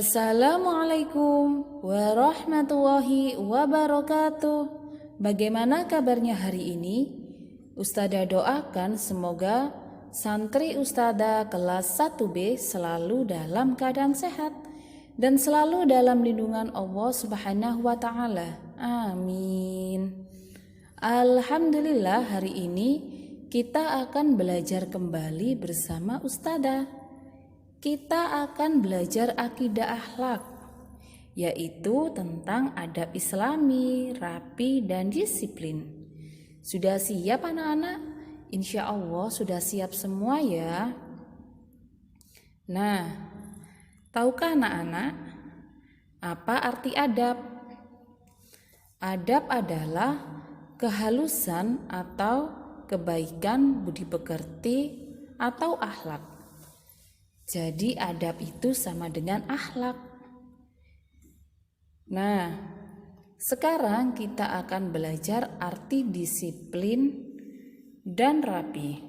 Assalamualaikum warahmatullahi wabarakatuh. Bagaimana kabarnya hari ini? Ustadzah doakan semoga santri Ustadzah kelas 1B selalu dalam keadaan sehat dan selalu dalam lindungan Allah Subhanahu wa taala. Amin. Alhamdulillah, hari ini kita akan belajar kembali bersama Ustadzah. Kita akan belajar akidah akhlak, yaitu tentang adab islami, rapi, dan disiplin. Sudah siap anak-anak? Insya Allah sudah siap semua ya. Nah, tahukah anak-anak apa arti adab? Adab adalah kehalusan atau kebaikan budi pekerti atau akhlak. Jadi adab itu sama dengan akhlak. Nah, sekarang kita akan belajar arti disiplin dan rapi.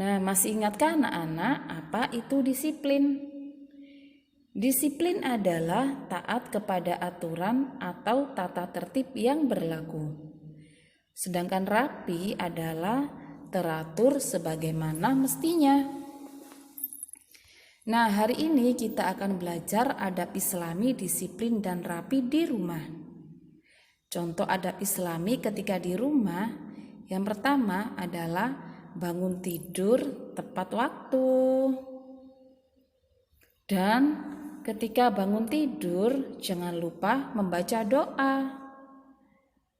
Nah, masih ingatkah anak-anak apa itu disiplin? Disiplin adalah taat kepada aturan atau tata tertib yang berlaku. Sedangkan rapi adalah teratur sebagaimana mestinya. Nah, hari ini kita akan belajar adab islami, disiplin, dan rapi di rumah. Contoh adab islami ketika di rumah, yang pertama adalah bangun tidur tepat waktu. Dan ketika bangun tidur, jangan lupa membaca doa.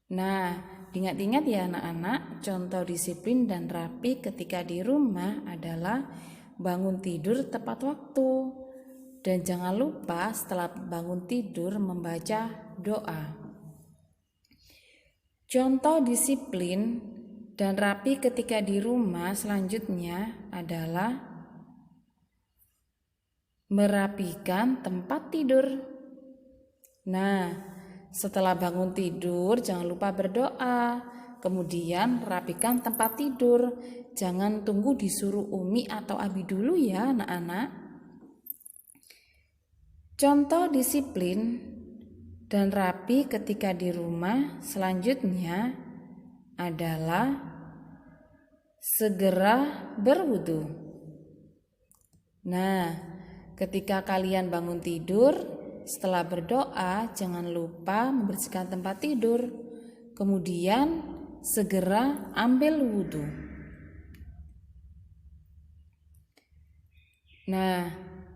Nah, ingat-ingat ya anak-anak, contoh disiplin dan rapi ketika di rumah adalah bangun tidur tepat waktu, dan jangan lupa setelah bangun tidur membaca doa. Contoh disiplin dan rapi ketika di rumah selanjutnya adalah merapikan tempat tidur. Nah, setelah bangun tidur jangan lupa berdoa. Kemudian rapikan tempat tidur. Jangan tunggu disuruh Umi atau Abi dulu ya anak-anak. Contoh disiplin dan rapi ketika di rumah selanjutnya adalah segera berwudu. Nah, ketika kalian bangun tidur, setelah berdoa jangan lupa membersihkan tempat tidur. Kemudian segera ambil wudu. Nah,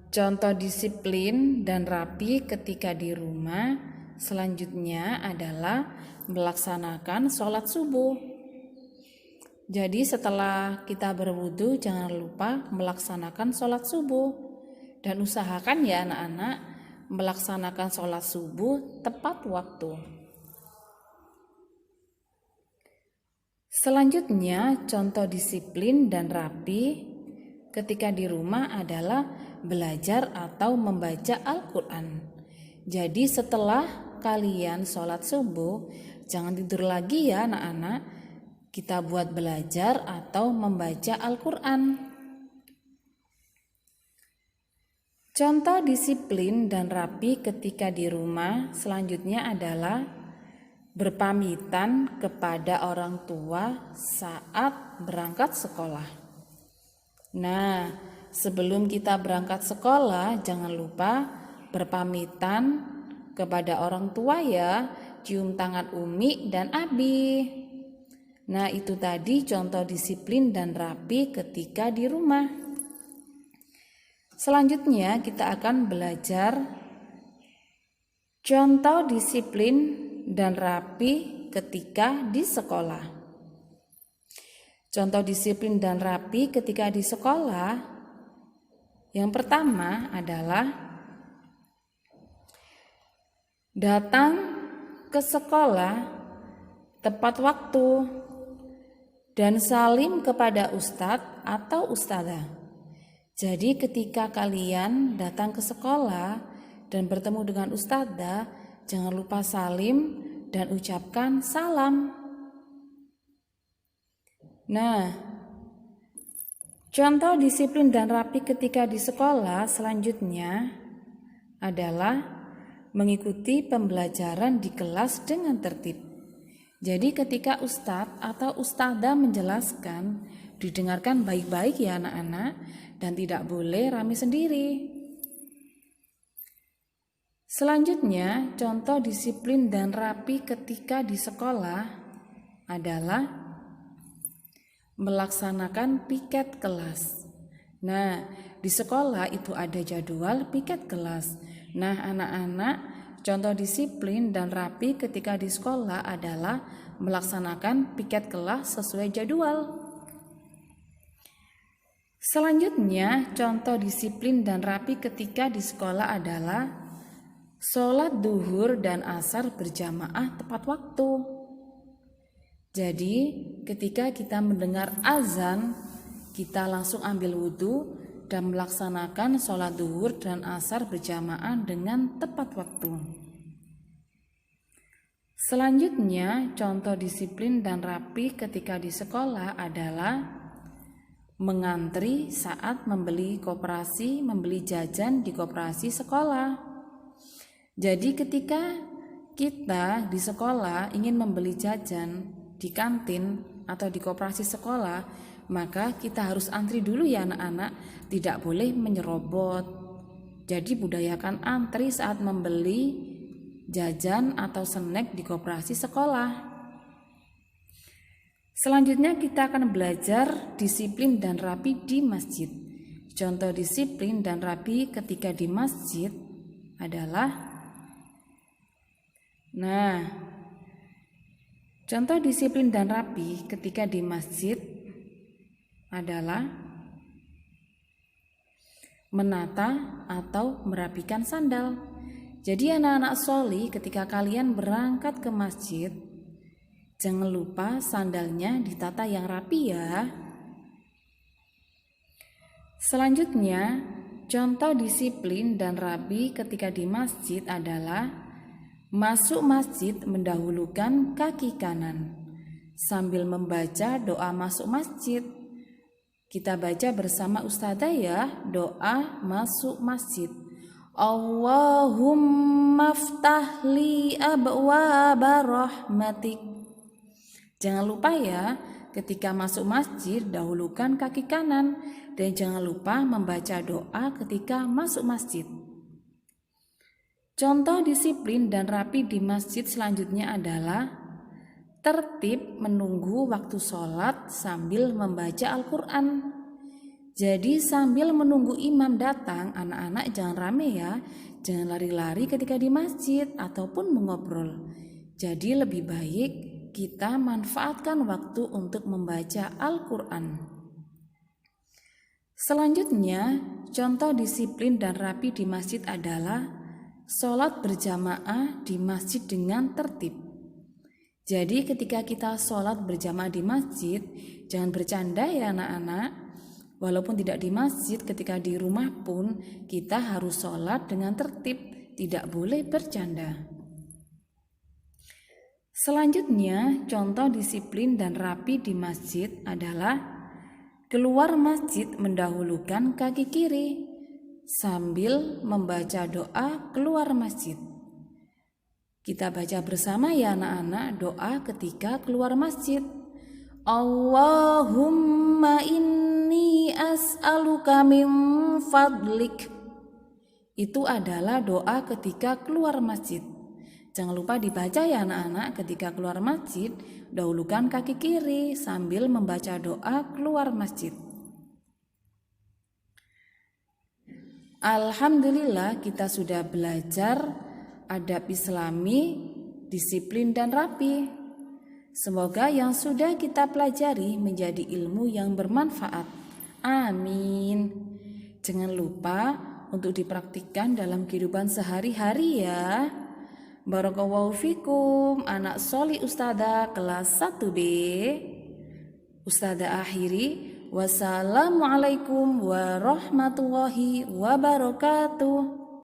contoh disiplin dan rapi ketika di rumah selanjutnya adalah melaksanakan sholat subuh. Jadi setelah kita berwudu jangan lupa melaksanakan sholat subuh. Dan usahakan ya anak-anak melaksanakan sholat subuh tepat waktu. Selanjutnya, contoh disiplin dan rapi ketika di rumah adalah belajar atau membaca Al-Quran. Jadi setelah kalian sholat subuh, jangan tidur lagi ya anak-anak. Kita buat belajar atau membaca Al-Quran. Contoh disiplin dan rapi ketika di rumah selanjutnya adalah berpamitan kepada orang tua saat berangkat sekolah. Nah, sebelum kita berangkat sekolah, jangan lupa berpamitan kepada orang tua ya, cium tangan Umi dan Abi. Nah, itu tadi contoh disiplin dan rapi ketika di rumah. Selanjutnya kita akan belajar contoh disiplin dan rapi ketika di sekolah. Contoh disiplin dan rapi ketika di sekolah, yang pertama adalah datang ke sekolah tepat waktu dan salim kepada ustadz atau ustadzah. Jadi ketika kalian datang ke sekolah dan bertemu dengan ustadzah, jangan lupa salim dan ucapkan salam. Nah, Contoh disiplin dan rapi ketika di sekolah selanjutnya adalah mengikuti pembelajaran di kelas dengan tertib. Jadi ketika ustadz atau ustadzah menjelaskan, didengarkan baik-baik ya anak-anak, dan tidak boleh rame sendiri. Selanjutnya, contoh disiplin dan rapi ketika di sekolah adalah melaksanakan piket kelas. Nah, di sekolah itu ada jadwal piket kelas. Nah, anak-anak, contoh disiplin dan rapi ketika di sekolah adalah melaksanakan piket kelas sesuai jadwal. Selanjutnya, contoh disiplin dan rapi ketika di sekolah adalah sholat duhur dan asar berjamaah tepat waktu. Jadi, ketika kita mendengar azan, kita langsung ambil wudhu dan melaksanakan sholat duhur dan asar berjamaah dengan tepat waktu. Selanjutnya, contoh disiplin dan rapi ketika di sekolah adalah mengantri saat membeli jajan di koperasi sekolah. Jadi ketika kita di sekolah ingin membeli jajan di kantin atau di koperasi sekolah, maka kita harus antri dulu ya anak-anak, tidak boleh menyerobot. Jadi budayakan antri saat membeli jajan atau snack di koperasi sekolah. Selanjutnya kita akan belajar disiplin dan rapi di masjid. Contoh disiplin dan rapi ketika di masjid adalah contoh disiplin dan rapi ketika di masjid adalah menata atau merapikan sandal. Jadi anak-anak sholih, ketika kalian berangkat ke masjid, jangan lupa sandalnya ditata yang rapi ya. Selanjutnya, contoh disiplin dan rapi ketika di masjid adalah masuk masjid mendahulukan kaki kanan sambil membaca doa masuk masjid. Kita baca bersama ustazah ya, doa masuk masjid. Allahumma ftahli abwaaba rahmatik. Jangan lupa ya, ketika masuk masjid dahulukan kaki kanan, dan jangan lupa membaca doa ketika masuk masjid. Contoh disiplin dan rapi di masjid selanjutnya adalah tertib menunggu waktu sholat sambil membaca Al-Quran. Jadi sambil menunggu imam datang, anak-anak jangan rame ya, jangan lari-lari ketika di masjid ataupun mengobrol. Jadi lebih baik kita manfaatkan waktu untuk membaca Al-Quran. Selanjutnya, contoh disiplin dan rapi di masjid adalah sholat berjamaah di masjid dengan tertib. Jadi ketika kita sholat berjamaah di masjid, jangan bercanda ya anak-anak. Walaupun tidak di masjid, ketika di rumah pun kita harus sholat dengan tertib, tidak boleh bercanda. Selanjutnya, contoh disiplin dan rapi di masjid adalah keluar masjid mendahulukan kaki kiri sambil membaca doa keluar masjid. Kita baca bersama ya anak-anak doa ketika keluar masjid. Allahumma inni as'aluka min fadlik. Itu adalah doa ketika keluar masjid. Jangan lupa dibaca ya anak-anak, ketika keluar masjid dahulukan kaki kiri sambil membaca doa keluar masjid. Alhamdulillah kita sudah belajar adab Islami, disiplin dan rapi. Semoga yang sudah kita pelajari menjadi ilmu yang bermanfaat. Amin. Jangan lupa untuk dipraktikkan dalam kehidupan sehari-hari ya. Barakallahu fikum, anak sholih ustadzah kelas 1B. Ustadzah akhiri. Wassalamualaikum warahmatullahi wabarakatuh.